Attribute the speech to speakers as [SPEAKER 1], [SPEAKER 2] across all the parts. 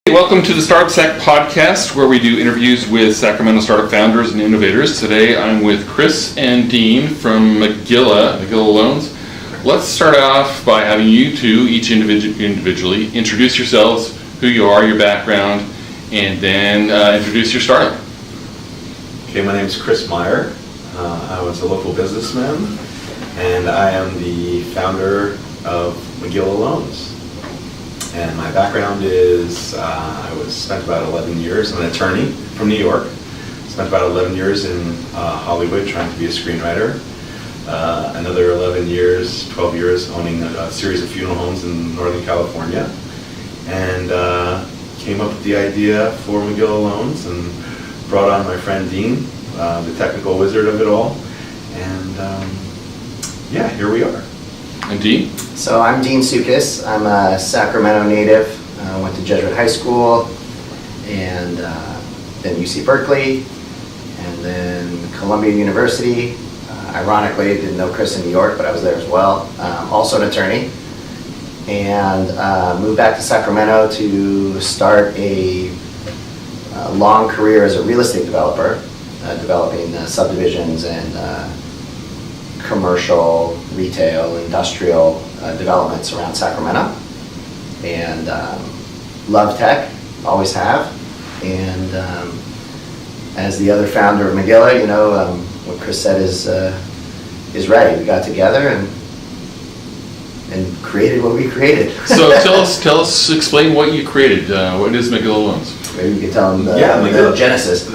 [SPEAKER 1] Welcome to the StartupSac Podcast, where we do interviews with Sacramento startup founders and innovators. Today I'm with Chris and Dean from Magilla Loans. Let's start off by having you two, each individually, introduce yourselves, who you are, your background, and then introduce your startup.
[SPEAKER 2] Okay, my name is Chris Meyer. I was a local businessman, and I am the founder of Magilla Loans. And my background is I spent about 11 years, I'm an attorney from New York. Spent about 11 years in Hollywood trying to be a screenwriter. Another 11 years, 12 years owning a series of funeral homes in Northern California. And came up with the idea for Magilla Loans and brought on my friend Dean, the technical wizard of it all. And here we are.
[SPEAKER 1] And Dean?
[SPEAKER 3] So I'm Dean Sioukas. I'm a Sacramento native. Went to Jesuit High School and then UC Berkeley and then Columbia University. Ironically, didn't know Chris in New York, but I was there as well. Also an attorney. And moved back to Sacramento to start a long career as a real estate developer, developing subdivisions and commercial, retail, industrial developments around Sacramento. And love tech, always have. And as the other founder of Magilla, what Chris said is right. We got together and created what we created.
[SPEAKER 1] So tell us, explain what you created. What is Magilla Loans?
[SPEAKER 3] Maybe you could tell them the genesis.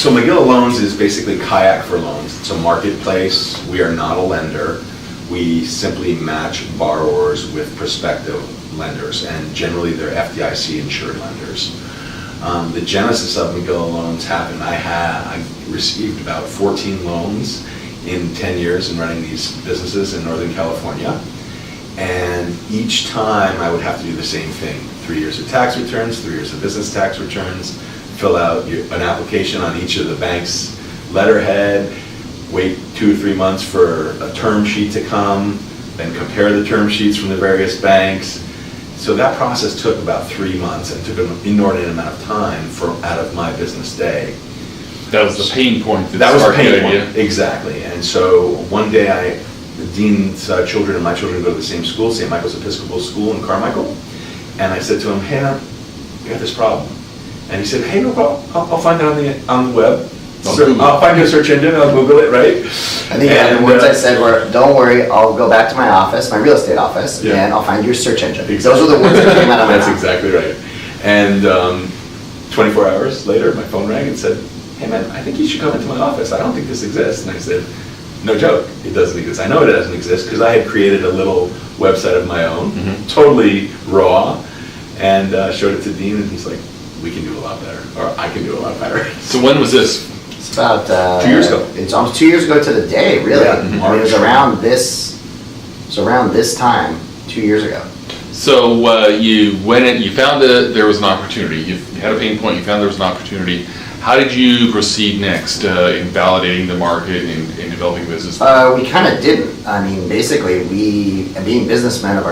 [SPEAKER 2] So Magilla Loans is basically kayak for loans. It's a marketplace. We are not a lender. We simply match borrowers with prospective lenders, and generally they're FDIC insured lenders. The genesis of Magilla Loans happened. I received about 14 loans in 10 years in running these businesses in Northern California. And each time I would have to do the same thing. 3 years of tax returns, 3 years of business tax returns, fill out an application on each of the bank's letterhead, wait 2 or 3 months for a term sheet to come, then compare the term sheets from the various banks. So that process took about 3 months and took an inordinate amount of time out of my business day.
[SPEAKER 1] That was the pain point.
[SPEAKER 2] That was the pain point, exactly. And so one day Dean's children and my children go to the same school, St. Michael's Episcopal School in Carmichael. And I said to him, hey, we got this problem. And he said, hey, no problem. I'll find it on the web. I'll find your search engine, I'll Google it, right?
[SPEAKER 3] I think the words I said were, don't worry, I'll go back to my office, my real estate office, and I'll find your search engine.
[SPEAKER 2] Exactly.
[SPEAKER 3] Those are the words that came out of my mouth.
[SPEAKER 2] That's exactly right. And 24 hours later, my phone rang and said, hey man, I think you should come into my office. I don't think this exists. And I said, no joke, it doesn't exist. I know it doesn't exist because I had created a little website of my own, totally raw, and showed it to Dean, and he's like, we can do a lot better, or I can do a lot better.
[SPEAKER 1] So when was this?
[SPEAKER 3] It's about
[SPEAKER 2] 2 years ago.
[SPEAKER 3] It's almost 2 years ago to the day, really.
[SPEAKER 2] Yeah,
[SPEAKER 3] I mean, it was around this time 2 years ago.
[SPEAKER 1] So you went in, you found that there was an opportunity. You had a pain point. You found there was an opportunity. How did you proceed next in validating the market and developing business?
[SPEAKER 3] We kind of didn't. I mean, basically, being businessmen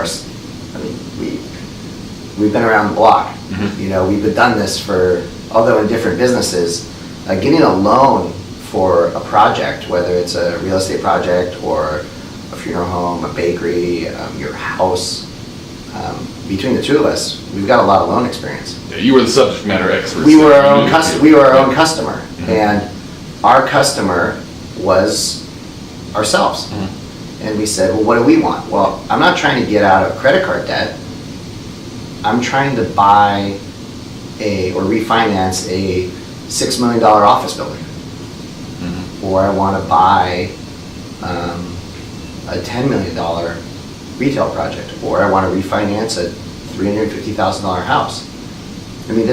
[SPEAKER 3] we've been around the block. We've done this although in different businesses. Getting a loan for a project, whether it's a real estate project or a funeral home, a bakery, your house, between the two of us, we've got a lot of loan experience.
[SPEAKER 1] Yeah, you were the subject matter expert.
[SPEAKER 3] We were our own customer, and our customer was ourselves. And we said, well, what do we want? Well, I'm not trying to get out of credit card debt. I'm trying to buy or refinance a $6 million office building. Or I want to buy a $10 million retail project. Or I want to refinance a $350,000 house. I mean,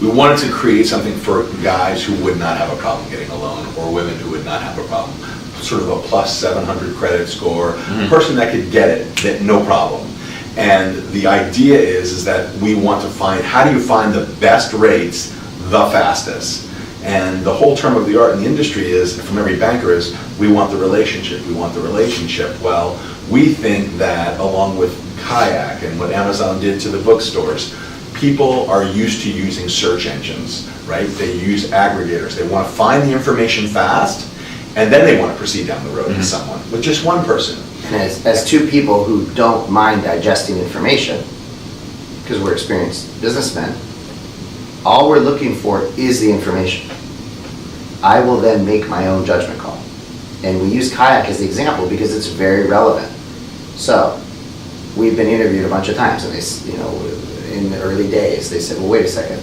[SPEAKER 2] we wanted to create something for guys who would not have a problem getting a loan, or women who would not have a problem. Sort of a plus 700 credit score, a person that could get it, no problem. And the idea is that we want to find, how do you find the best rates the fastest? And the whole term of the art in the industry is, from every banker, is we want the relationship. We want the relationship. Well, we think that along with Kayak and what Amazon did to the bookstores, people are used to using search engines, right? They use aggregators. They want to find the information fast, and then they want to proceed down the road with someone, with just one person.
[SPEAKER 3] And as two people who don't mind digesting information, because we're experienced businessmen, all we're looking for is the information. I will then make my own judgment call. And we use Kayak as the example because it's very relevant. So, we've been interviewed a bunch of times, and they, in the early days, they said, well, wait a second.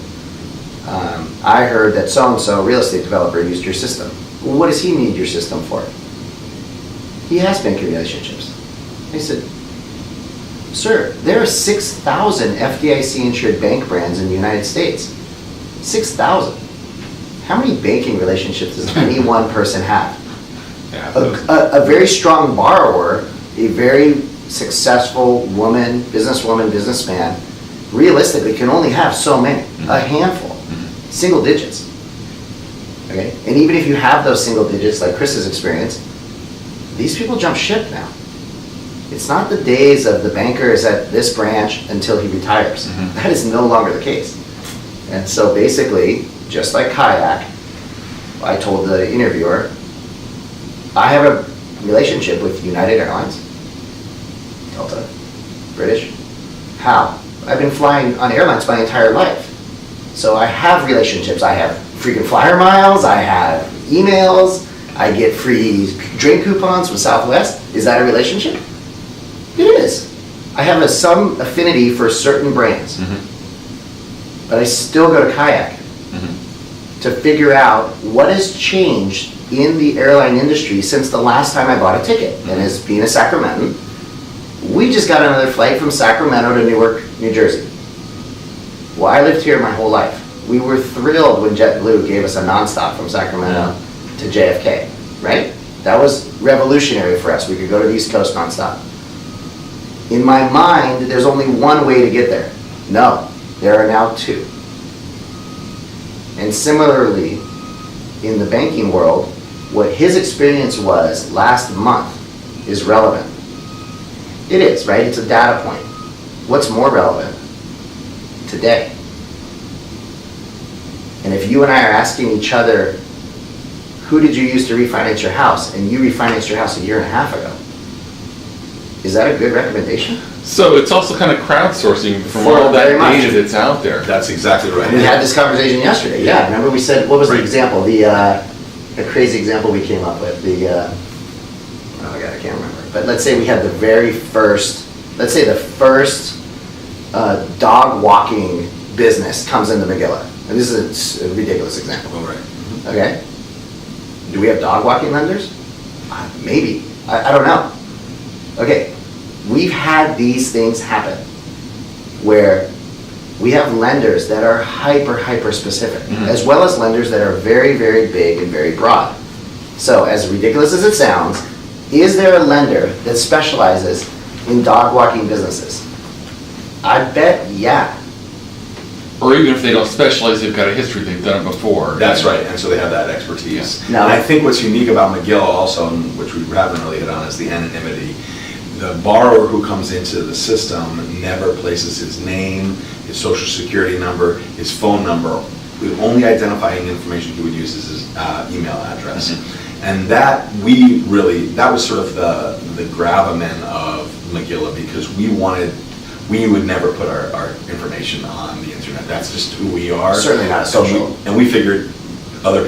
[SPEAKER 3] I heard that so-and-so real estate developer used your system. Well, what does he need your system for? He has banking relationships. They said, sir, there are 6,000 FDIC-insured bank brands in the United States. 6,000. How many banking relationships does any one person have?
[SPEAKER 1] Yeah,
[SPEAKER 3] A very strong borrower, a very successful woman, businessman, realistically can only have so many, a handful, single digits. Okay? And even if you have those single digits, like Chris's experience, these people jump ship now. It's not the days of the banker is at this branch until he retires. That is no longer the case. And so basically, just like Kayak, I told the interviewer, I have a relationship with United Airlines, Delta, British. How? I've been flying on airlines my entire life. So I have relationships. I have frequent flyer miles, I have emails, I get free drink coupons from Southwest. Is that a relationship? It is. I have some affinity for certain brands. But I still go to Kayak to figure out what has changed in the airline industry since the last time I bought a ticket. And as being a Sacramentan, we just got another flight from Sacramento to Newark, New Jersey. Well, I lived here my whole life. We were thrilled when JetBlue gave us a nonstop from Sacramento to JFK, right? That was revolutionary for us. We could go to the East Coast nonstop. In my mind, there's only one way to get there. No, there are now two. And similarly, in the banking world, what his experience was last month is relevant. It is, right? It's a data point. What's more relevant? Today. And if you and I are asking each other, who did you use to refinance your house? And you refinanced your house a year and a half ago. Is that a good recommendation?
[SPEAKER 1] So it's also kind of crowdsourcing from
[SPEAKER 3] For
[SPEAKER 1] all that
[SPEAKER 3] very much.
[SPEAKER 1] data that's out there.
[SPEAKER 2] That's exactly right.
[SPEAKER 3] We had this conversation yesterday. Yeah, remember we said, what was the example? The crazy example we came up with. Oh my God, I can't remember. But let's say we had the very first, let's say the first dog walking business comes into Magilla. And this is a ridiculous example.
[SPEAKER 2] Oh, right.
[SPEAKER 3] Okay? Do we have dog walking lenders? Maybe. I don't know. Okay, we've had these things happen where we have lenders that are hyper specific, as well as lenders that are very, very big and very broad. So as ridiculous as it sounds, is there a lender that specializes in dog walking businesses? I bet, yeah.
[SPEAKER 1] Or even if they don't specialize, they've got a history, they've done it before.
[SPEAKER 2] That's right, and so they have that expertise.
[SPEAKER 3] Yeah. No.
[SPEAKER 2] And I think what's unique about Magilla also, and which we haven't really hit on, is the anonymity. The borrower who comes into the system never places his name, his social security number, his phone number. The only identifying information he would use is his email address. And that was sort of the gravamen of Magilla, because we would never put our information on the internet. That's just who we are.
[SPEAKER 3] Certainly not a social.
[SPEAKER 2] And we figured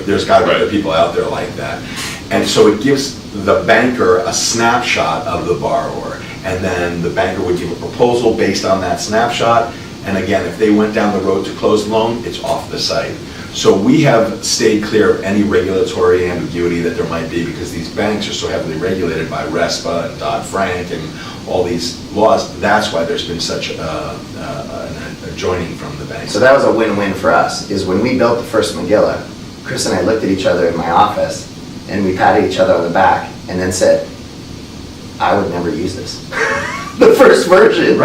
[SPEAKER 2] there's got to be other people out there like that. And so it gives the banker a snapshot of the borrower. And then the banker would give a proposal based on that snapshot. And again, if they went down the road to close the loan, it's off the site. So we have stayed clear of any regulatory ambiguity that there might be, because these banks are so heavily regulated by RESPA and Dodd-Frank and all these laws. That's why there's been such a joining from the banks.
[SPEAKER 3] So that was a win-win for us, is when we built the first Magilla, Chris and I looked at each other in my office and we patted each other on the back and then said, I would never use this. The first version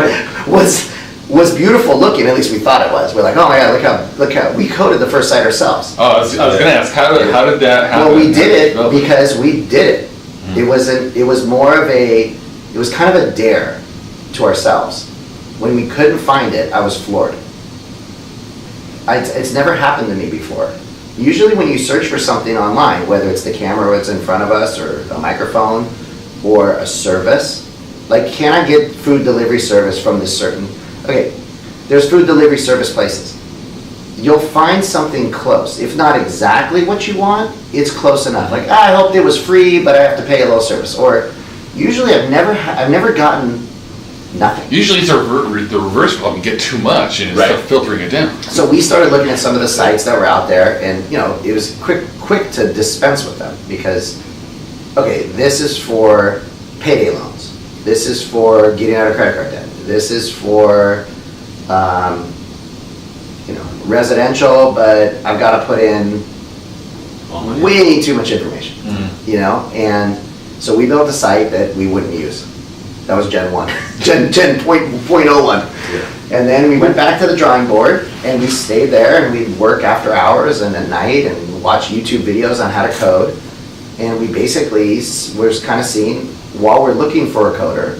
[SPEAKER 3] was beautiful looking, at least we thought it was. We're like, oh my God, look how we coded the first site ourselves.
[SPEAKER 1] Oh, I was going to ask, how did that happen?
[SPEAKER 3] Well, we did it because we did it. It was kind of a dare to ourselves. When we couldn't find it, I was floored. It's never happened to me before. Usually when you search for something online, whether it's the camera that's in front of us or a microphone or a service, like, can I get food delivery service from this certain, okay, there's food delivery service places. You'll find something close. If not exactly what you want, it's close enough. Like, I hoped it was free, but I have to pay a little service. Or usually I've never gotten nothing.
[SPEAKER 1] Usually it's the reverse problem. You get too much and it's
[SPEAKER 2] Right.
[SPEAKER 1] start filtering it down.
[SPEAKER 3] So we started looking at some of the sites that were out there, and it was quick to dispense with them because, okay, this is for payday loans. This is for getting out of credit card debt. This is for residential, but I've got to put in way too much information. And so we built a site that we wouldn't use. That was Gen 1, Gen 10.01. And then we went back to the drawing board and we stayed there and we'd work after hours and at night and watch YouTube videos on how to code. And we basically were kind of seeing, while we're looking for a coder,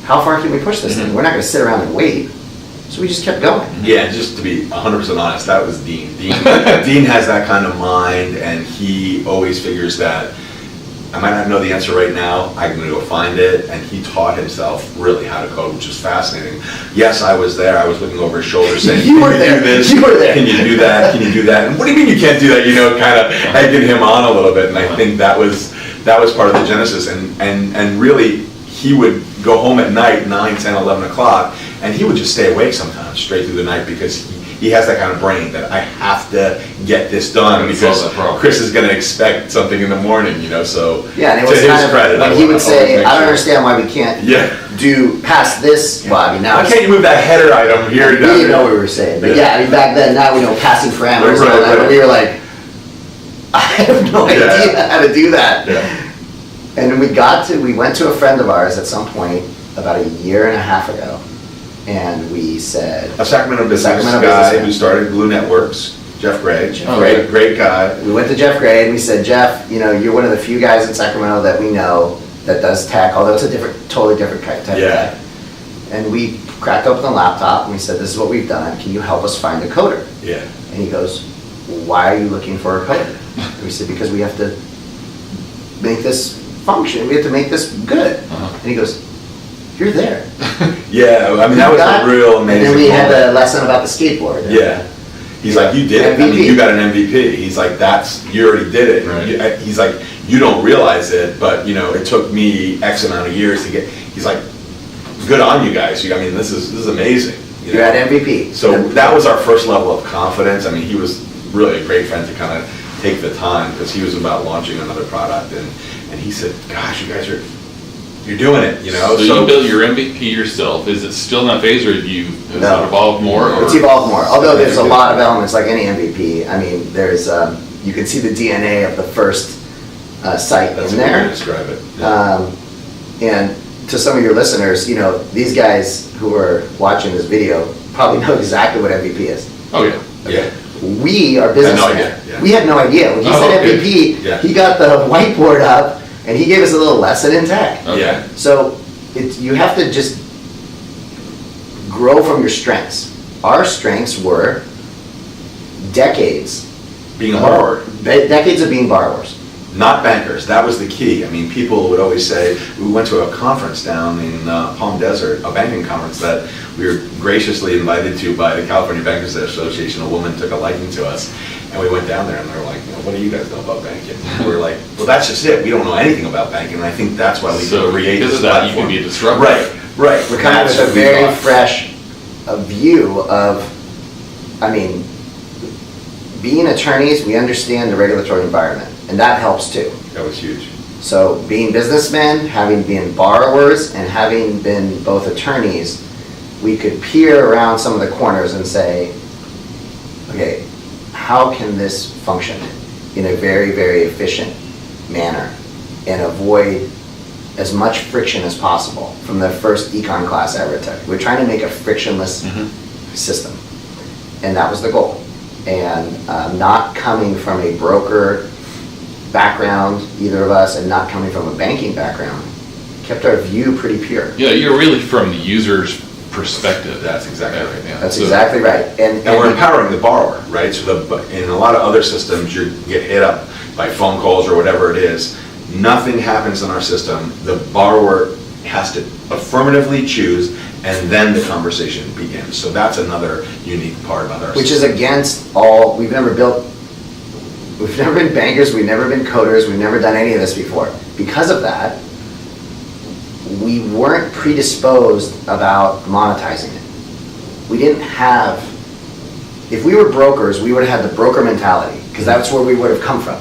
[SPEAKER 3] how far can we push this thing? We're not going to sit around and wait. So we just kept going.
[SPEAKER 2] Yeah, just to be 100% honest, that was Dean. Dean has that kind of mind, and he always figures that I might not know the answer right now, I'm going to go find it, and he taught himself really how to code, which is fascinating. Yes, I was there. I was looking over his shoulder saying,
[SPEAKER 3] You were
[SPEAKER 2] "Can
[SPEAKER 3] there.
[SPEAKER 2] do this?
[SPEAKER 3] You were there.
[SPEAKER 2] Can you do that? Can you do that?" And what do you mean you can't do that? Kind of egging him on a little bit, and I think that was part of the genesis, and really, he would go home at night, 9, 10, 11 o'clock, and he would just stay awake sometimes straight through the night because he has that kind of brain that I have to get this done because Chris is going to expect something in the morning, so
[SPEAKER 3] Yeah, and it
[SPEAKER 2] to
[SPEAKER 3] was
[SPEAKER 2] his
[SPEAKER 3] kind of,
[SPEAKER 2] credit.
[SPEAKER 3] like, he would say, I don't understand why we can't do past this. Well, I mean, now
[SPEAKER 2] Why can't you move that header item here?
[SPEAKER 3] we didn't know what we were saying. But yeah, I mean, back then, now we know passing parameters and all that, but we were like, I have no idea how to do that.
[SPEAKER 2] Yeah.
[SPEAKER 3] And then we went to a friend of ours at some point about a year and a half ago, and we said,
[SPEAKER 2] A Sacramento business guy who started Blue Networks, Jeff Gray. Great guy.
[SPEAKER 3] We went to Jeff Gray and we said, Jeff, you're one of the few guys in Sacramento that we know that does tech, although it's a totally different type of tech. And we cracked open the laptop and we said, this is what we've done. Can you help us find a coder?
[SPEAKER 2] Yeah.
[SPEAKER 3] And he goes, why are you looking for a coder? And we said, because we have to make this function. We have to make this good. And he goes, you're there.
[SPEAKER 2] Yeah, I mean, that was a real amazing
[SPEAKER 3] And then we had
[SPEAKER 2] moment.
[SPEAKER 3] a lesson about the skateboard.
[SPEAKER 2] Yeah. He's like, you did it. I mean, you got an MVP. He's like, you already did it.
[SPEAKER 1] Right.
[SPEAKER 2] He's like, you don't realize it, but it took me X amount of years to get. He's like, good on you guys. I mean, this is amazing.
[SPEAKER 3] You're at MVP.
[SPEAKER 2] So that was our first level of confidence. I mean, he was really a great friend to kind of take the time because he was about launching another product, and he said, gosh, you guys you're doing it,
[SPEAKER 1] So you built your MVP yourself. Is it still in that phase, or has it evolved more? Or?
[SPEAKER 3] It's evolved more. Although there's a lot of elements, like any MVP. I mean, there's you can see the DNA of the first site
[SPEAKER 2] That's
[SPEAKER 3] in
[SPEAKER 2] a good way
[SPEAKER 3] there.
[SPEAKER 2] to describe it. Yeah.
[SPEAKER 3] And to some of your listeners, these guys who are watching this video probably know exactly what MVP is.
[SPEAKER 1] Oh yeah.
[SPEAKER 2] Yeah.
[SPEAKER 3] We are businessmen.
[SPEAKER 2] Yeah.
[SPEAKER 3] We had no idea. When he said MVP, he got the whiteboard up and he gave us a little lesson in tech.
[SPEAKER 1] Okay.
[SPEAKER 2] Yeah.
[SPEAKER 3] So you have to just grow from your strengths. Our strengths were decades.
[SPEAKER 2] Being a borrower.
[SPEAKER 3] Decades of being borrowers.
[SPEAKER 2] Not bankers. That was the key. I mean, people would always say, we went to a conference down in Palm Desert, a banking conference that we were graciously invited to by the California Bankers Association. A woman took a liking to us, and we went down there, and they were like, what do you guys know about banking? And we were like, well, that's just it. We don't know anything about banking, and I think that's why we can create this platform.
[SPEAKER 1] You can be a disruptor.
[SPEAKER 2] Right.
[SPEAKER 3] We're coming with a very fresh view of, being attorneys, we understand the regulatory environment, and that helps too.
[SPEAKER 2] That was huge.
[SPEAKER 3] So being businessmen, having been borrowers, and having been both attorneys, we could peer around some of the corners and say, okay, how can this function in a very, very efficient manner and avoid as much friction as possible from the first econ class I ever took. We're trying to make a frictionless system, and that was the goal. And not coming from a broker background, either of us, and not coming from a banking background, kept our view pretty pure.
[SPEAKER 1] Yeah, you're really from the user's perspective.
[SPEAKER 2] That's exactly right.
[SPEAKER 1] Yeah.
[SPEAKER 3] That's exactly right.
[SPEAKER 2] And we're empowering the borrower, right? So in a lot of other systems, you get hit up by phone calls or whatever it is. Nothing happens in our system. The borrower has to affirmatively choose, and then the conversation begins. So that's another unique part about our
[SPEAKER 3] Which
[SPEAKER 2] system.
[SPEAKER 3] is against all, we've never been bankers, we've never been coders, we've never done any of this before. Because of that, we weren't predisposed about monetizing it. We didn't have, if we were brokers, we would have had the broker mentality, because that's where we would have come from.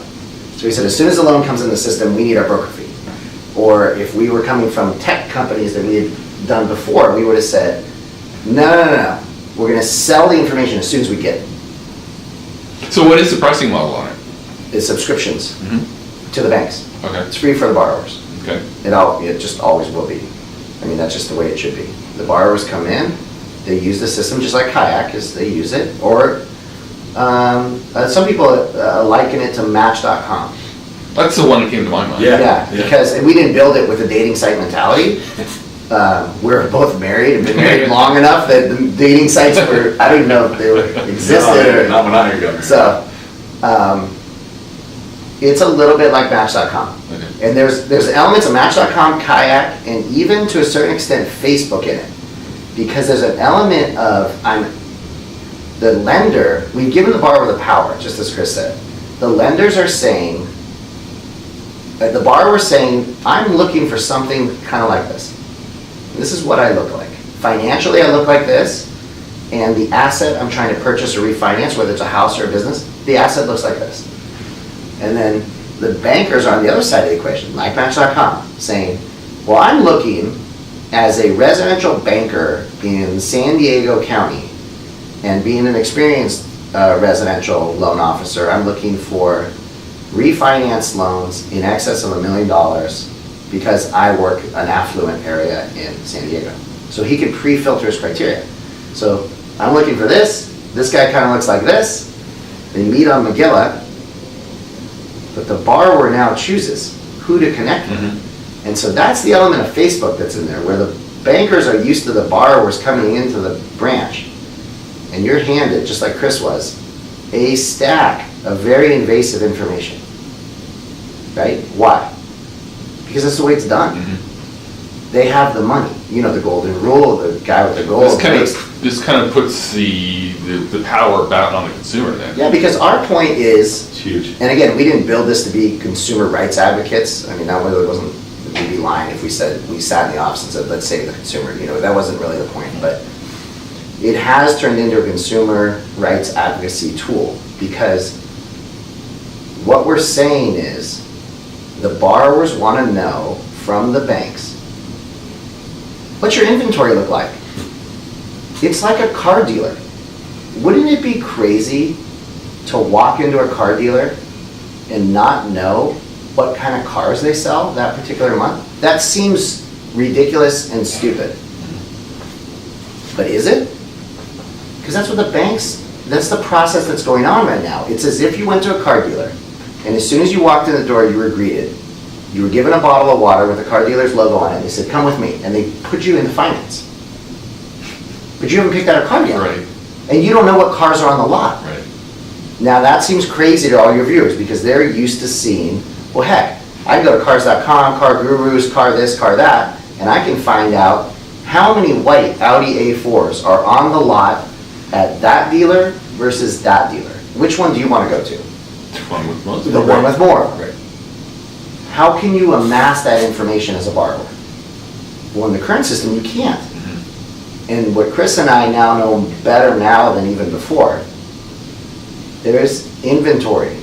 [SPEAKER 3] So we said, as soon as the loan comes in the system, we need our broker fee. Or if we were coming from tech companies that we had done before, we would have said, no. We're going to sell the information as soon as we get it.
[SPEAKER 1] So what is the pricing model on it?
[SPEAKER 3] It's subscriptions to the banks.
[SPEAKER 1] Okay.
[SPEAKER 3] It's free for the borrowers.
[SPEAKER 1] Okay.
[SPEAKER 3] It just always will be. I mean, that's just the way it should be. The borrowers come in, they use the system just like Kayak, as they use it, or some people liken it to Match.com.
[SPEAKER 1] That's the one that came to my mind.
[SPEAKER 2] Yeah.
[SPEAKER 3] Because we didn't build it with a dating site mentality. We're both married and been married long enough that the dating sites were, I don't even know if they existed.
[SPEAKER 2] Not when I heard of it.
[SPEAKER 3] So, it's a little bit like Match.com.
[SPEAKER 1] Okay.
[SPEAKER 3] And there's elements of Match.com, Kayak, and even to a certain extent Facebook in it. Because there's an element of, the lender, we've given the borrower the power, just as Chris said. The lenders are saying, the borrower's saying, I'm looking for something kind of like this. This is what I look like. Financially, I look like this, and the asset I'm trying to purchase or refinance, whether it's a house or a business, the asset looks like this. And then the bankers are on the other side of the equation, like Match.com, saying, well, I'm looking as a residential banker in San Diego County, and being an experienced residential loan officer, I'm looking for refinance loans in excess of $1 million because I work an affluent area in San Diego. So he can pre-filter his criteria. So I'm looking for this guy kind of looks like this, they meet on Magilla, but the borrower now chooses who to connect with. And so that's the element of Facebook that's in there, where the bankers are used to the borrowers coming into the branch, and you're handed, just like Chris was, a stack of very invasive information. Right? Why? Because that's the way it's done. They have the money. You know, the golden rule, the guy with the gold.
[SPEAKER 1] This kind of puts the power back on the consumer then.
[SPEAKER 3] Yeah, because our point is,
[SPEAKER 2] It's huge.
[SPEAKER 3] and again, we didn't build this to be consumer rights advocates. I mean, that really wasn't, we'd be lying if we said, we sat in the office and said, let's save the consumer. You know, that wasn't really the point. But it has turned into a consumer rights advocacy tool, because what we're saying is the borrowers want to know from the banks, what's your inventory look like? It's like a car dealer. Wouldn't it be crazy to walk into a car dealer and not know what kind of cars they sell that particular month? That seems ridiculous and stupid. But is it? Because that's what the banks, that's the process that's going on right now. It's as if you went to a car dealer, and as soon as you walked in the door, you were greeted. You were given a bottle of water with the car dealer's logo on it. They said, come with me. And they put you into finance. But you haven't picked out a car yet.
[SPEAKER 1] Right.
[SPEAKER 3] And you don't know what cars are on the lot.
[SPEAKER 1] Right.
[SPEAKER 3] Now that seems crazy to all your viewers, because they're used to seeing, well, heck, I can go to cars.com, car gurus, car this, car that, and I can find out how many white Audi A4s are on the lot at that dealer versus that dealer. Which one do you want to go to?
[SPEAKER 1] The one with most.
[SPEAKER 3] The one with more.
[SPEAKER 2] Right.
[SPEAKER 3] How can you amass that information as a borrower? Well, in the current system, you can't. And what Chris and I now know better now than even before, there's inventory.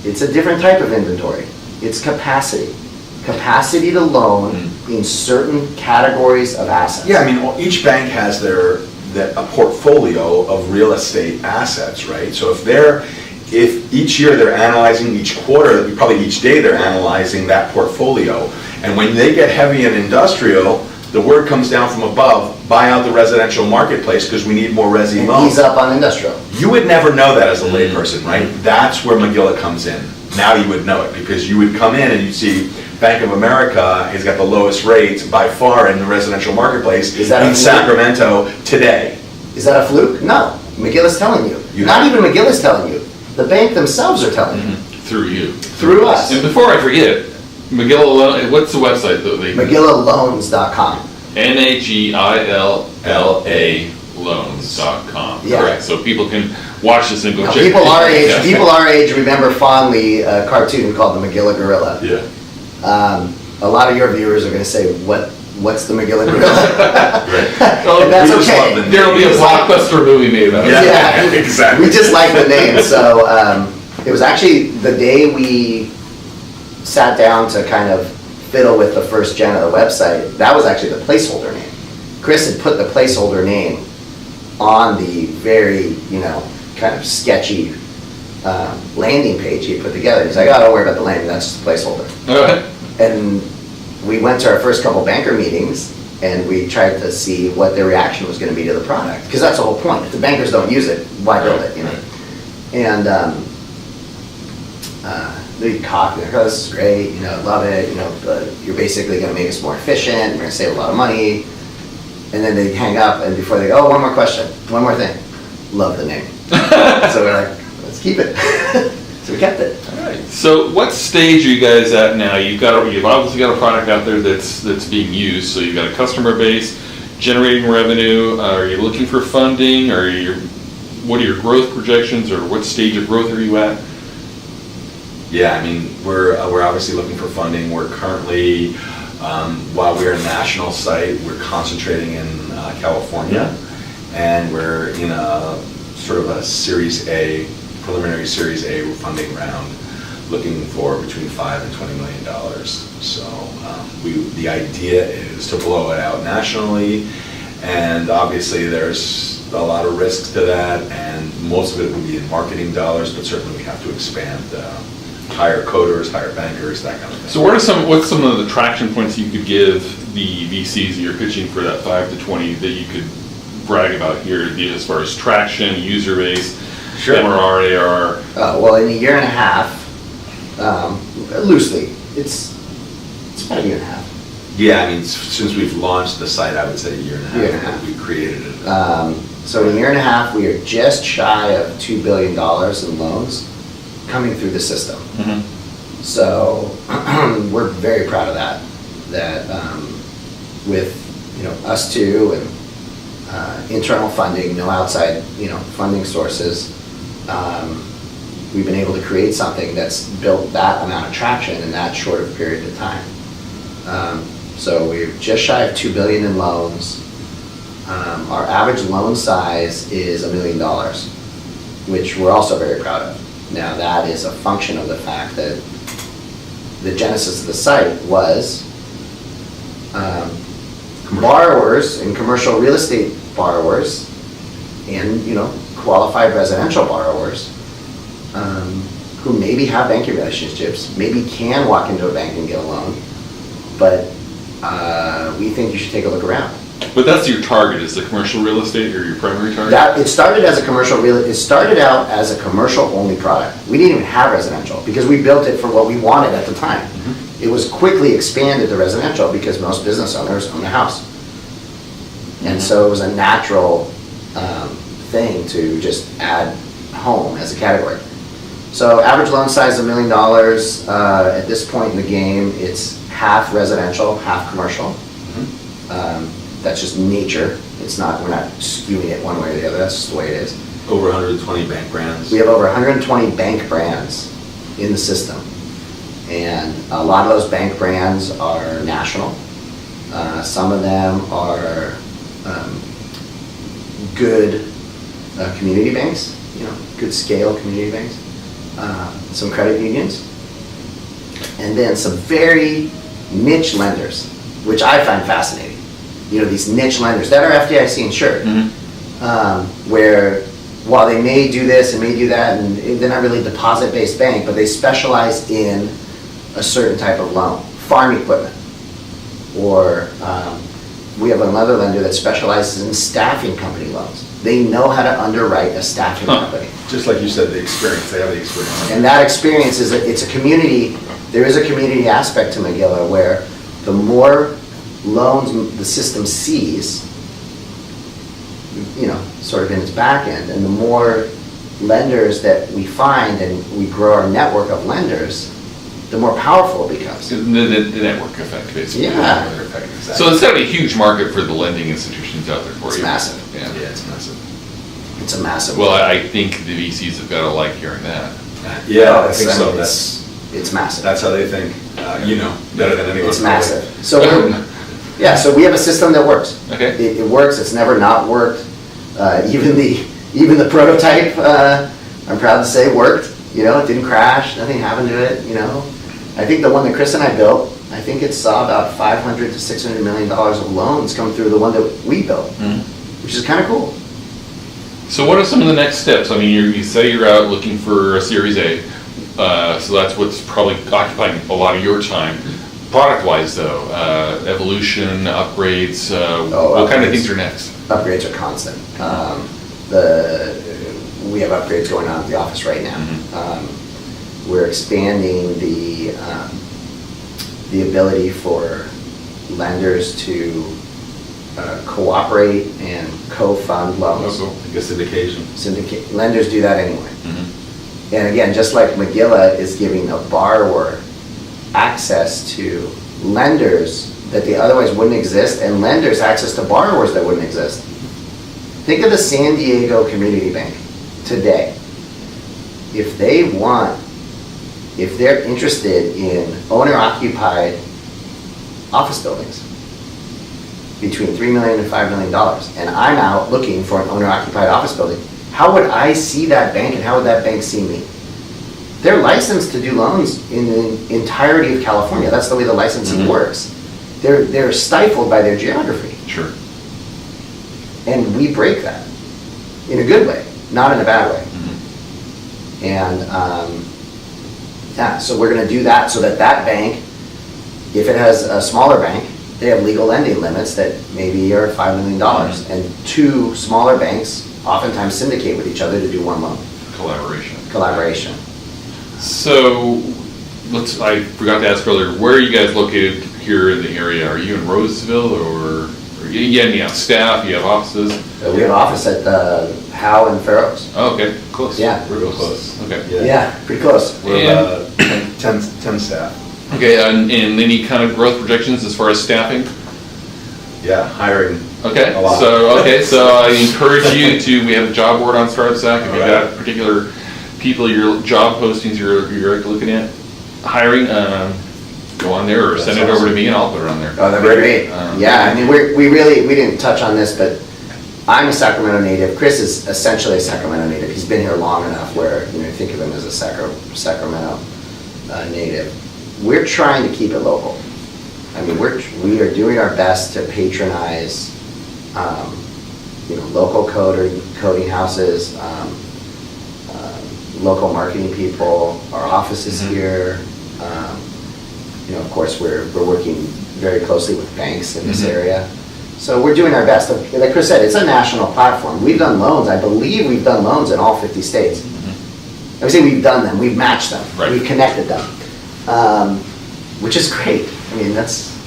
[SPEAKER 3] It's a different type of inventory. It's capacity. Capacity to loan in certain categories of assets.
[SPEAKER 2] Yeah, I mean, each bank has a portfolio of real estate assets, right? So if each year they're analyzing, each quarter, probably each day they're analyzing that portfolio. And when they get heavy in industrial, the word comes down from above, buy out the residential marketplace because we need more resi
[SPEAKER 3] And
[SPEAKER 2] loans.
[SPEAKER 3] ease up on industrial.
[SPEAKER 2] You would never know that as a layperson, right? That's where Magilla comes in. Now you would know it, because you would come in and you'd see Bank of America has got the lowest rates by far in the residential marketplace
[SPEAKER 3] Is that
[SPEAKER 2] in
[SPEAKER 3] a fluke?
[SPEAKER 2] Sacramento today.
[SPEAKER 3] Is that a fluke? No. Magilla's telling you. Not even Magilla's telling you. The bank themselves are telling you.
[SPEAKER 1] Through you.
[SPEAKER 3] Through us.
[SPEAKER 1] And before I forget, Magilla, what's the website that they...
[SPEAKER 3] MagillaLoans.com.
[SPEAKER 1] Magilla loans.com.
[SPEAKER 3] Yeah.
[SPEAKER 1] Correct. So people can watch this and go
[SPEAKER 3] Now,
[SPEAKER 1] check
[SPEAKER 3] people our age,
[SPEAKER 1] Yeah.
[SPEAKER 3] people our age remember fondly a cartoon called the Magilla Gorilla.
[SPEAKER 1] Yeah.
[SPEAKER 3] A lot of your viewers are going to say, "What's the Magilla Gorilla?"
[SPEAKER 1] Oh,
[SPEAKER 3] And that's
[SPEAKER 2] we just love
[SPEAKER 3] okay.
[SPEAKER 2] the
[SPEAKER 1] There'll be a blockbuster movie made about it.
[SPEAKER 3] Yeah.
[SPEAKER 2] Exactly.
[SPEAKER 3] We just like the name. So it was actually the day we sat down to kind of fiddle with the first gen of the website. That was actually the placeholder name. Chris had put the placeholder name on the very, kind of sketchy landing page he put together. He's like, "Oh, don't worry about the name. That's just a placeholder."
[SPEAKER 1] Okay.
[SPEAKER 3] And we went to our first couple banker meetings, and we tried to see what their reaction was going to be to the product, because that's the whole point. If the bankers don't use it, why build it? And they talk, they're like, "Oh, this is great. Love it. But you're basically going to make us more efficient. We're going to save a lot of money." And then they hang up, and before they go, "Oh, one more question, one more thing. Love the name." So we're like, "Let's keep it." So we kept it.
[SPEAKER 1] All right. So what stage are you guys at now? You've obviously got a product out there that's being used. So you've got a customer base, generating revenue. Are you looking for funding? What are your growth projections, or what stage of growth are you at?
[SPEAKER 2] Yeah, I mean, we're obviously looking for funding. We're currently, while we're a national site, we're concentrating in California, and we're in a sort of a preliminary Series A funding round, looking for between $5 and $20 million. So the idea is to blow it out nationally, and obviously there's a lot of risks to that, and most of it would be in marketing dollars, but certainly we have to expand, hire coders, hire bankers, that kind of thing.
[SPEAKER 1] So what's some of the traction points you could give the VCs that you're pitching for that 5 to 20 that you could brag about here, as far as traction, user base,
[SPEAKER 2] Sure.
[SPEAKER 1] MRR, ARR?
[SPEAKER 3] Well, in a year and a half, loosely, it's about a year and a half.
[SPEAKER 2] Yeah, I mean, since we've launched the site, I would say a year and a half.
[SPEAKER 3] Year and a half.
[SPEAKER 2] We created it.
[SPEAKER 3] So in a year and a half, we are just shy of $2 billion in loans coming through the system.
[SPEAKER 1] Mm-hmm.
[SPEAKER 3] So we're very proud of that. With us two and internal funding, no outside funding sources, we've been able to create something that's built that amount of traction in that short of a period of time. So we're just shy of $2 billion in loans. Our average loan size is $1 million, which we're also very proud of. Now, that is a function of the fact that the genesis of the site was borrowers and commercial real estate borrowers and qualified residential borrowers who maybe have banking relationships, maybe can walk into a bank and get a loan, but we think you should take a look around.
[SPEAKER 1] But that's your target, is the commercial real estate, or your primary target?
[SPEAKER 3] It started out as a commercial only product. We didn't even have residential because we built it for what we wanted at the time. Mm-hmm. It was quickly expanded to residential because most business owners own a house. And so it was a natural thing to just add home as a category. So average loan size is $1 million. At this point in the game, it's half residential, half commercial. Mm-hmm. That's just nature. We're not skewing it one way or the other. That's just the way it is.
[SPEAKER 2] Over 120 bank brands.
[SPEAKER 3] We have over 120 bank brands in the system. And a lot of those bank brands are national. Some of them are good community banks, good scale community banks. Some credit unions. And then some very niche lenders, which I find fascinating. These niche lenders that are FDIC insured, where while they may do this and may do that, and they're not really a deposit-based bank, but they specialize in a certain type of loan, farm equipment. Or we have another lender that specializes in staffing company loans. They know how to underwrite a staffing company.
[SPEAKER 2] Just like you said, the experience, they have the experience.
[SPEAKER 3] And that experience it's a community there is a community aspect to Magilla where the more loans the system sees, sort of in its back end, and the more lenders that we find and we grow our network of lenders, the more powerful it becomes.
[SPEAKER 1] The network effect, basically.
[SPEAKER 3] Yeah.
[SPEAKER 2] Network effect, exactly.
[SPEAKER 1] So it's got to be a huge market for the lending institutions out there for you.
[SPEAKER 3] It's massive.
[SPEAKER 1] Yeah.
[SPEAKER 2] Yeah, it's massive.
[SPEAKER 3] It's a massive.
[SPEAKER 1] Well, I think the VCs have got to like hearing that.
[SPEAKER 2] Yeah, I think so.
[SPEAKER 3] It's massive.
[SPEAKER 2] That's how they think. Better than anyone.
[SPEAKER 3] It's massive. So so we have a system that works.
[SPEAKER 1] Okay.
[SPEAKER 3] It works. It's never not worked. Even the prototype, I'm proud to say, worked. It didn't crash. Nothing happened to it. I think the one that Chris and I built, I think it saw about $500 to $600 million of loans come through the one that we built, which is kind of cool.
[SPEAKER 1] So what are some of the next steps? I mean, you say you're out looking for a Series A, so that's what's probably occupying a lot of your time. Product-wise, though, evolution, upgrades, what kind of things are next?
[SPEAKER 3] Upgrades are constant. We have upgrades going on at the office right now. We're expanding the ability for lenders to cooperate and co-fund loans.
[SPEAKER 2] Like a syndication.
[SPEAKER 3] Lenders do that anyway. And again, just like Magilla is giving a borrower access to lenders that they otherwise wouldn't exist, and lenders access to borrowers that wouldn't exist. Think of the San Diego Community Bank today. If they're interested in owner-occupied office buildings between $3 million and $5 million, and I'm out looking for an owner-occupied office building, how would I see that bank and how would that bank see me? They're licensed to do loans in the entirety of California. That's the way the licensing works. They're stifled by their geography.
[SPEAKER 1] Sure.
[SPEAKER 3] And we break that in a good way, not in a bad way. And so we're going to do that so that bank, if it has a smaller bank, they have legal lending limits that maybe are $5 million. And two smaller banks oftentimes syndicate with each other to do one loan. Collaboration.
[SPEAKER 1] So, I forgot to ask earlier, where are you guys located here in the area? Are you in Roseville or you have staff, you have offices?
[SPEAKER 3] We have an office at Howe and Farrows.
[SPEAKER 1] Oh, okay, close.
[SPEAKER 3] Yeah.
[SPEAKER 2] We're real close.
[SPEAKER 1] Okay.
[SPEAKER 3] Yeah, pretty close.
[SPEAKER 2] We're about 10 staff.
[SPEAKER 1] Okay, and any kind of growth projections as far as staffing?
[SPEAKER 2] Yeah, hiring.
[SPEAKER 1] Okay,
[SPEAKER 2] a lot.
[SPEAKER 1] so I encourage you to, we have a job board on StartupSac. If you've got particular people, your job postings you're looking at hiring, go on there or send it over to me and I'll put it on there.
[SPEAKER 3] Oh, that'd be great. Yeah, I mean, we didn't touch on this, but I'm a Sacramento native. Chris is essentially a Sacramento native. He's been here long enough where, think of him as a Sacramento native. We're trying to keep it local. I mean, we are doing our best to patronize, local coding houses, local marketing people. Our office is here. Of course, we're working very closely with banks in this area. So we're doing our best. Like Chris said, it's a national platform. We've done loans. I believe we've done loans in all 50 states. I would say we've done them. We've matched them.
[SPEAKER 1] Right.
[SPEAKER 3] We've connected them, which is great. I mean, that's...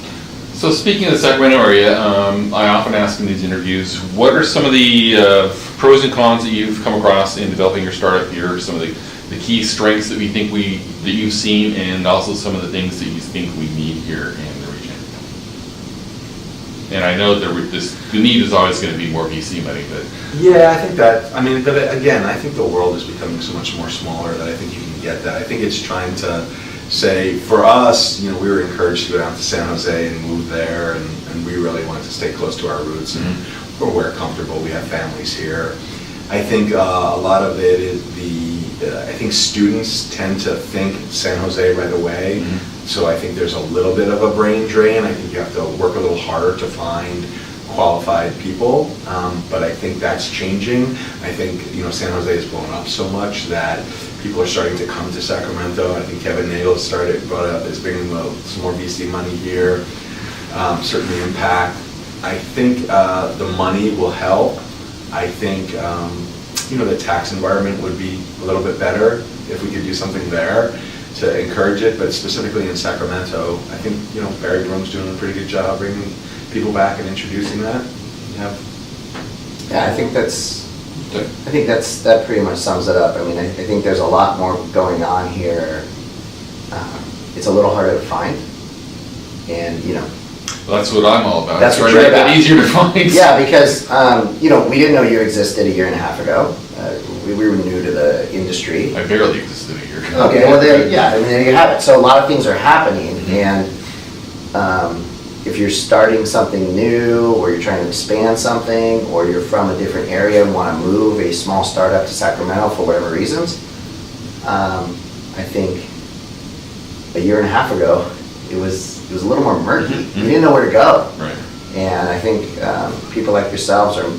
[SPEAKER 1] So speaking of the Sacramento area, I often ask in these interviews, what are some of the pros and cons that you've come across in developing your startup here? Some of the key strengths that that you've seen, and also some of the things that you think we need here in the region. And I know the need is always going to be more VC money, but
[SPEAKER 2] yeah, I think that. I mean, but again, I think the world is becoming so much more smaller that I think you can get that. I think it's trying to say, for us, we were encouraged to go down to San Jose and move there, and we really wanted to stay close to our roots and where we're comfortable. We have families here. I think a lot of it is I think students tend to think San Jose right away. So I think there's a little bit of a brain drain. I think you have to work a little harder to find qualified people, but I think that's changing. I think San Jose has blown up so much that people are starting to come to Sacramento. I think Kevin Nagle is bringing some more VC money here. Certainly Impact. I think the money will help. I think the tax environment would be a little bit better if we could do something there. to encourage it, but specifically in Sacramento, I think, Barry Broom's doing a pretty good job bringing people back and introducing that.
[SPEAKER 3] Yeah, I think that pretty much sums it up. I mean, I think there's a lot more going on here. It's a little harder to find, and
[SPEAKER 1] Well, that's what I'm all about.
[SPEAKER 3] That's what
[SPEAKER 1] trying to
[SPEAKER 3] you're
[SPEAKER 1] make that
[SPEAKER 3] about.
[SPEAKER 1] easier to find.
[SPEAKER 3] Yeah, because we didn't know you existed a year and a half ago. We were new to the industry.
[SPEAKER 1] I barely existed a year ago.
[SPEAKER 3] Okay, well, there you have it. So a lot of things are happening, and if you're starting something new, or you're trying to expand something, or you're from a different area and want to move a small startup to Sacramento for whatever reasons, I think a year and a half ago, it was a little more murky. You didn't know where to go.
[SPEAKER 1] Right.
[SPEAKER 3] And I think people like yourselves are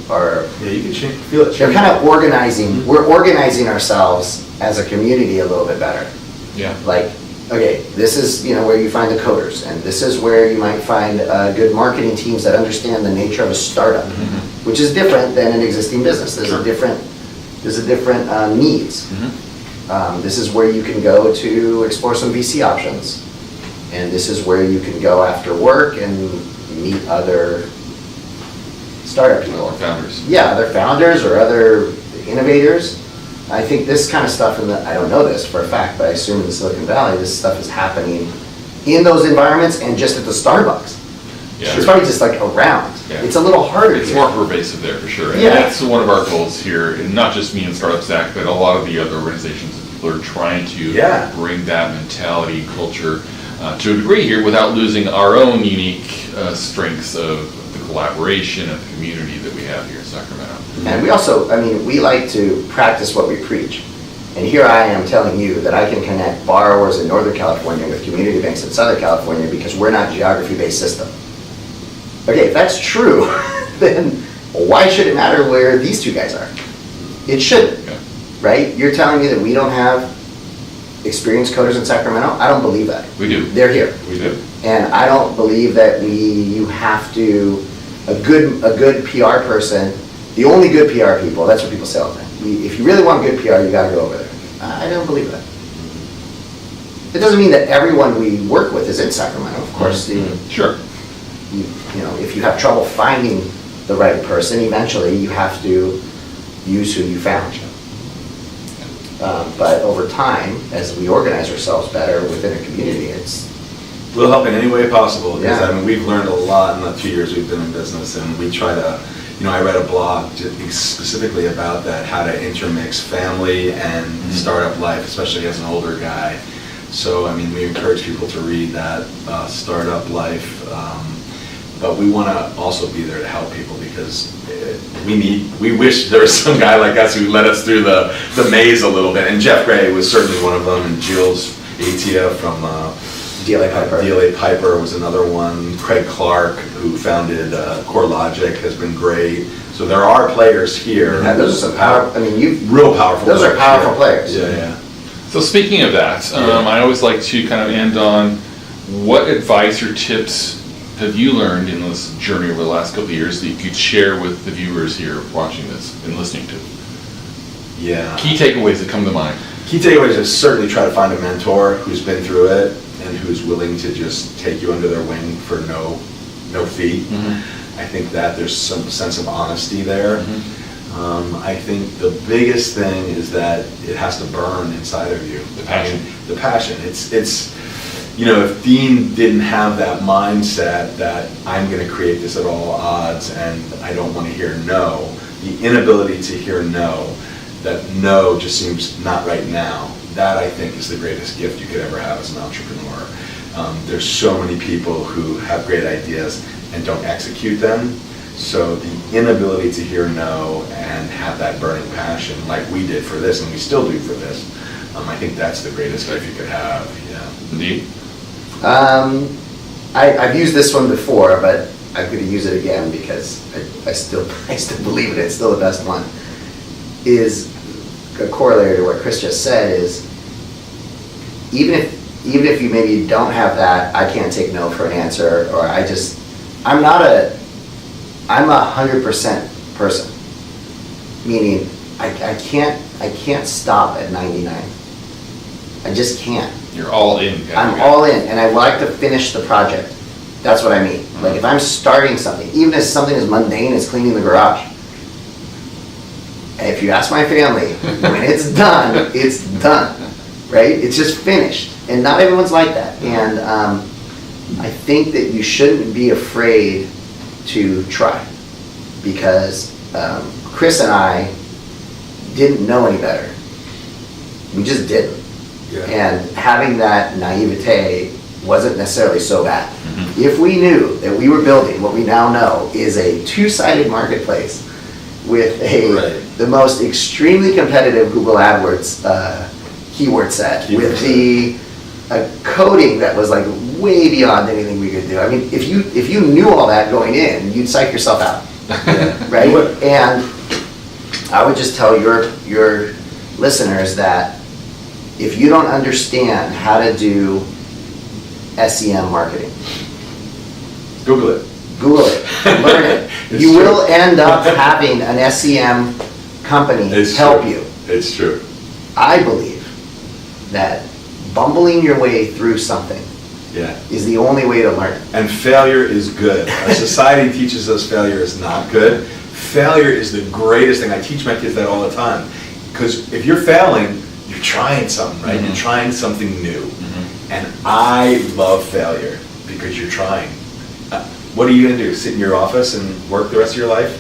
[SPEAKER 2] Yeah, you can feel it.
[SPEAKER 3] they're kind of organizing. We're organizing ourselves as a community a little bit better.
[SPEAKER 1] Yeah.
[SPEAKER 3] Like, okay, this is where you find the coders, and this is where you might find good marketing teams that understand the nature of a startup, which is different than an existing business. There's
[SPEAKER 1] Sure.
[SPEAKER 3] a different needs. This is where you can go to explore some VC options, and this is where you can go after work and meet other startup people.
[SPEAKER 1] Other founders.
[SPEAKER 3] Yeah, other founders or other innovators. I think this kind of stuff, I don't know this for a fact, but I assume in the Silicon Valley, this stuff is happening in those environments and just at the Starbucks.
[SPEAKER 1] Yeah.
[SPEAKER 3] It's probably just like around.
[SPEAKER 1] Yeah.
[SPEAKER 3] It's a little harder
[SPEAKER 1] It's
[SPEAKER 3] here.
[SPEAKER 1] more pervasive there for sure. And
[SPEAKER 3] Yeah.
[SPEAKER 1] that's one of our goals here, and not just me and StartupSac, but a lot of the other organizations that people are trying to bring that mentality, culture to a degree here without losing our own unique strengths of the collaboration and the community that we have here in Sacramento.
[SPEAKER 3] And we also, we like to practice what we preach. And here I am telling you that I can connect borrowers in Northern California with community banks in Southern California because we're not a geography-based system. Okay, if that's true, then why should it matter where these two guys are? It shouldn't, right? You're telling me that we don't have experienced coders in Sacramento? I don't believe that.
[SPEAKER 1] We do.
[SPEAKER 3] They're here.
[SPEAKER 1] We do.
[SPEAKER 3] And I don't believe that you have to, a good PR person, the only good PR people, that's what people say all the time. If you really want good PR, you gotta go over there. I don't believe that. It doesn't mean that everyone we work with is in Sacramento, of course.
[SPEAKER 1] Sure.
[SPEAKER 3] If you have trouble finding the right person, eventually you have to use who you found. But over time, as we organize ourselves better within a community,
[SPEAKER 2] We'll help in any way possible, because
[SPEAKER 3] Yeah.
[SPEAKER 2] we've learned a lot in the 2 years we've been in business, and we try to, I read a blog specifically about that, how to intermix family and startup life, especially as an older guy. So, we encourage people to read that, Startup Life, but we want to also be there to help people, because we wish there was some guy like us who led us through the maze a little bit, and Jeff Gray was certainly one of them, and Jules Atia from
[SPEAKER 3] DLA Piper.
[SPEAKER 2] DLA Piper was another one. Craig Clark, who founded CoreLogic, has been great. So there are players here.
[SPEAKER 3] And those are some powerful,
[SPEAKER 2] real powerful.
[SPEAKER 3] Those are powerful players.
[SPEAKER 2] Yeah.
[SPEAKER 1] So speaking of that, I always like to kind of end on what advice or tips have you learned in this journey over the last couple of years that you could share with the viewers here watching this and listening to?
[SPEAKER 2] Yeah.
[SPEAKER 1] Key takeaways that come to mind.
[SPEAKER 2] Key takeaways is certainly try to find a mentor who's been through it and who's willing to just take you under their wing for no fee. I think that there's some sense of honesty there. I think the biggest thing is that it has to burn inside of you.
[SPEAKER 1] The passion.
[SPEAKER 2] The passion. It's if Dean didn't have that mindset that I'm going to create this at all odds and I don't want to hear no, the inability to hear no, that no just seems not right now, that I think is the greatest gift you could ever have as an entrepreneur. There's so many people who have great ideas and don't execute them. So the inability to hear no and have that burning passion like we did for this and we still do for this, I think that's the greatest gift you could have. Yeah.
[SPEAKER 1] Indeed.
[SPEAKER 3] I've used this one before, but I'm going to use it again because I still believe it. It's still the best one. Is a corollary to what Chris just said is even if you maybe don't have that, I can't take no for an answer, or I'm a 100% person, meaning I can't stop at 99. I just can't.
[SPEAKER 1] You're all in.
[SPEAKER 3] I'm all in, and I like to finish the project. That's what I mean. Like if I'm starting something, even if something as mundane as cleaning the garage, and if you ask my family, when it's done, right? It's just finished, and not everyone's like that. And I think that you shouldn't be afraid to try, because Chris and I didn't know any better. We just didn't.
[SPEAKER 2] Yeah.
[SPEAKER 3] And having that naivete wasn't necessarily so bad. If we knew that we were building what we now know is a two-sided marketplace with the most extremely competitive Google AdWords keyword set, with a coding that was like way beyond anything we could do. I mean, if you knew all that going in, you'd psych yourself out, right? And I would just tell your listeners that if you don't understand how to do SEM marketing,
[SPEAKER 2] Google it.
[SPEAKER 3] Learn it. You will end up having an SEM company help you.
[SPEAKER 2] It's true.
[SPEAKER 3] I believe that bumbling your way through something is the only way to learn.
[SPEAKER 2] And failure is good. Our society teaches us failure is not good. Failure is the greatest thing. I teach my kids that all the time. Because if you're failing, you're trying something, right? You're trying something new. And I love failure because you're trying. What are you going to do? Sit in your office and work the rest of your life?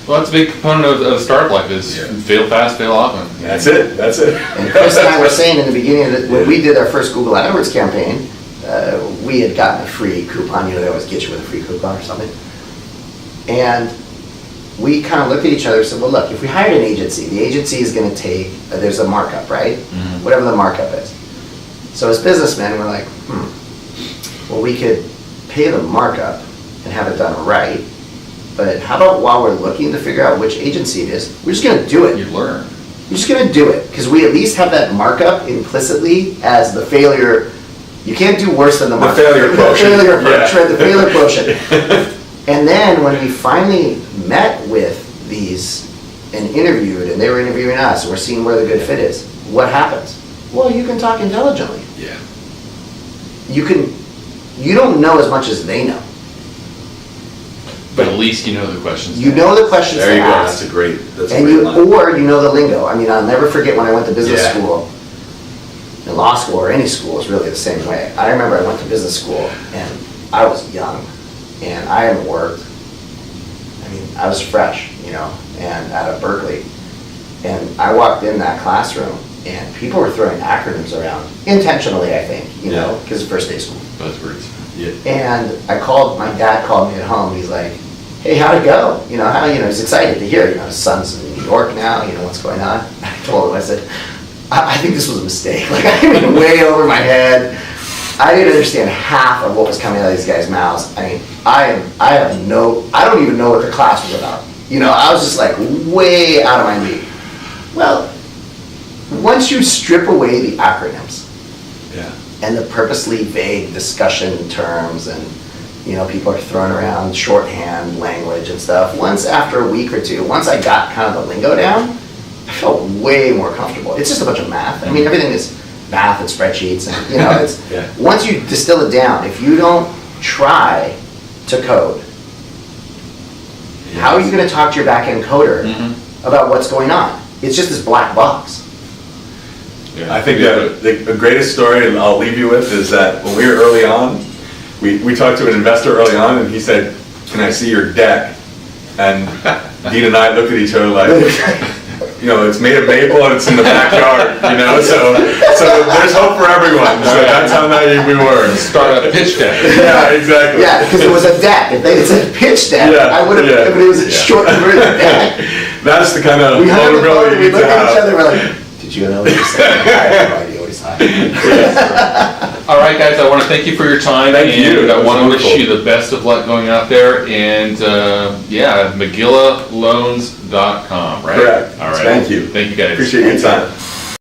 [SPEAKER 1] Well, that's a big component of startup life is fail fast, fail often.
[SPEAKER 2] That's it.
[SPEAKER 3] And Chris and I were saying in the beginning that when we did our first Google AdWords campaign, we had gotten a free coupon. You know, they always get you with a free coupon or something. And we kind of looked at each other and said, well, look, if we hired an agency, the agency is going to take, there's a markup, right? Whatever the markup is. So as businessmen, we're like, well, we could pay the markup and have it done right, but how about while we're looking to figure out which agency it is, we're just going to do it.
[SPEAKER 1] You learn.
[SPEAKER 3] We're just going to do it, because we at least have that markup implicitly as the failure. You can't do worse than the markup.
[SPEAKER 2] The failure quotient.
[SPEAKER 3] The failure quotient. And then when we finally met with these and interviewed, and they were interviewing us, and we're seeing where the good fit is, what happens? Well, you can talk intelligently.
[SPEAKER 2] Yeah.
[SPEAKER 3] You don't know as much as they know.
[SPEAKER 1] But at least you know the questions.
[SPEAKER 3] You know the questions to ask.
[SPEAKER 2] That's a great line.
[SPEAKER 3] Or you know the lingo. I mean, I'll never forget when I went to business school, and law school or any school is really the same way. I remember I went to business school and I was young and I hadn't worked. I mean, I was fresh, and out of Berkeley. And I walked in that classroom and people were throwing acronyms around, intentionally, I think, because it's first day school.
[SPEAKER 1] Buzzwords.
[SPEAKER 3] Yeah. And my dad called me at home.'s like, hey, how'd it go? He's excited to hear, his son's in New York now, what's going on. I told him, I said, I think this was a mistake. Like, I went way over my head. I didn't understand half of what was coming out of these guys' mouths. I mean, I don't even know what the class was about. I was just like way out of my league. Well, once you strip away the acronyms, and the purposely vague discussion terms, and people are throwing around shorthand language and stuff. Once after a week or two, once I got kind of the lingo down, I felt way more comfortable. It's just a bunch of math. I mean, everything is math and spreadsheets, and it's once you distill it down, if you don't try to code, how are you going to talk to your back-end coder about what's going on? It's just this black box.
[SPEAKER 2] Yeah. I think that the greatest story, and I'll leave you with, is that when we were early on, we talked to an investor early on, and he said, "Can I see your deck?" And Dean and I looked at each other like, it's made of maple and it's in the backyard, so there's hope for everyone. So that's how naive we were.
[SPEAKER 1] Start a pitch deck.
[SPEAKER 2] Yeah, exactly.
[SPEAKER 3] Yeah, because it was a deck. If they had said pitch deck, I would have, if it was a short converted deck.
[SPEAKER 2] That's the kind of
[SPEAKER 3] vulnerability we look at each other, we're like, did you know what he's saying? I have no idea what he's talking about.
[SPEAKER 1] All right, guys, I want to thank you for your time.
[SPEAKER 2] Thank you.
[SPEAKER 1] I want to wish you the best of luck going out there. And MagillaLoans.com, right?
[SPEAKER 2] Correct.
[SPEAKER 1] All right.
[SPEAKER 2] Thank you.
[SPEAKER 1] Thank you, guys.
[SPEAKER 2] Appreciate your time.